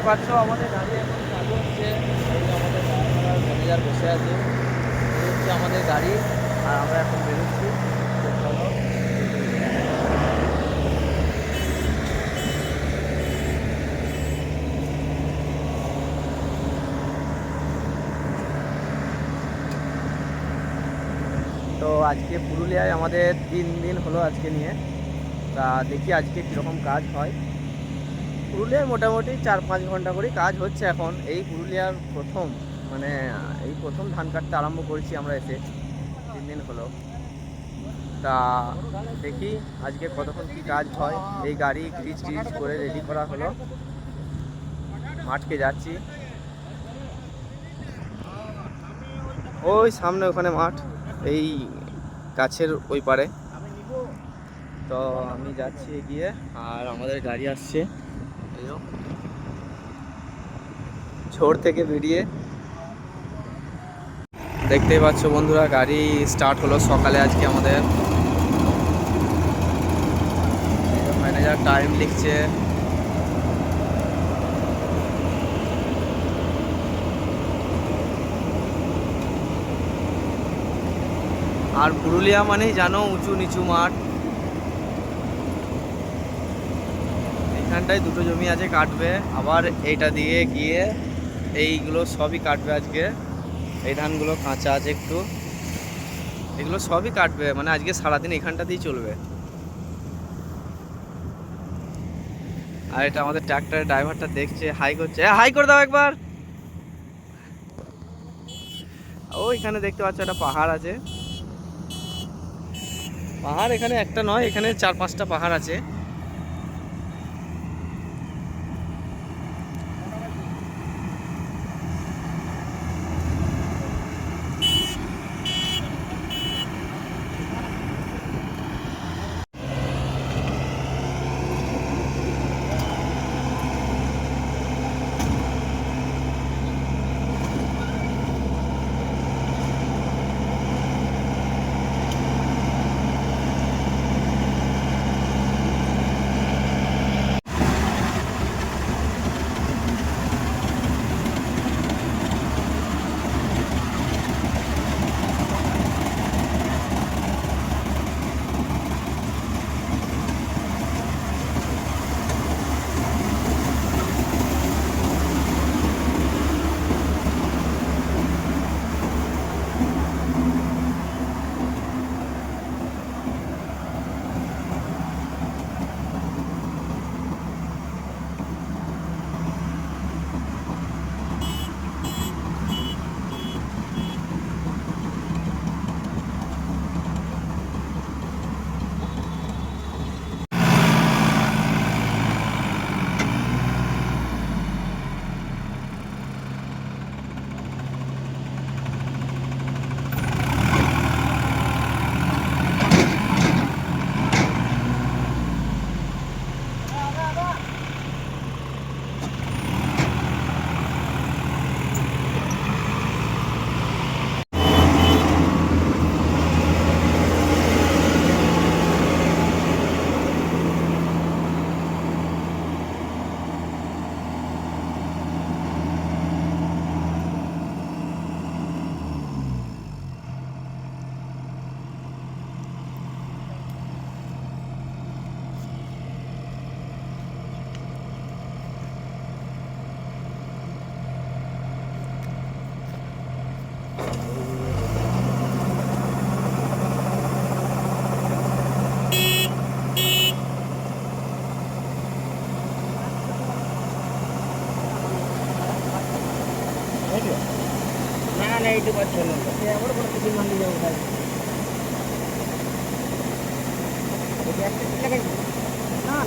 পাচ্ছ আমাদের গাড়ি এখন চালু হচ্ছে। এই যে আমাদের ম্যানেজার বসে আছে, এই হচ্ছে আমাদের গাড়ি, আর আমরা এখন বেরোচ্ছি। তো চলো। তো আজকে পুরুলিয়ায় আমাদের 3 দিন হলো আজকে নিয়ে। তা দেখি আজকে কীরকম কাজ হয়। পুরুলিয়ায় মোটামুটি 4-5 ঘন্টা করে কাজ হচ্ছে এখন। এই পুরুলিয়ার প্রথম, মানে এই প্রথম ধান কাটতে আরম্ভ করেছি আমরা এসে, 3 দিন হলো। তা দেখি আজকে কতক্ষণ কি কাজ হয়। এই গাড়ি গ্রিজ ট্রিজ করে রেডি করা হলো, মাঠকে যাচ্ছি। ওই সামনে ওখানে মাঠ, এই গাছের ওই পারে। তো আমি যাচ্ছি এগিয়ে, আর আমাদের গাড়ি আসছে ঝোড় থেকে বেরিয়ে। দেখতেই পাচ্ছ বন্ধুরা, গাড়ি স্টার্ট হলো সকালে আজকে আমাদের। ম্যানেজার টাইম লিখছে। আর পুরুলিয়া মানেই জানো উঁচু নিচু মাঠ। এইখানটায় দুটো জমি আছে কাটবে, আবার এইটা দিয়ে গিয়ে এইগুলো সবই কাটবে আজকে। এই ধানগুলো কাঁচা আছে একটু, এগুলো সবই কাটবে, মানে আজকে সারাদিন এখানটা দিয়ে চলবে। আর এটা আমাদের ট্র্যাক্টরের ড্রাইভারটা দেখছে, হাই করছে, হাই করে দাও একবার। ওইখানে দেখতে পাচ্ছ একটা পাহাড় আছে। পাহাড় এখানে একটা নয়, এখানে 4-5টা পাহাড় আছে। না এইটু পাচ্ছে না আমার কোনো কিছু মানি যাবো ভাই এটা একটা লাগাই না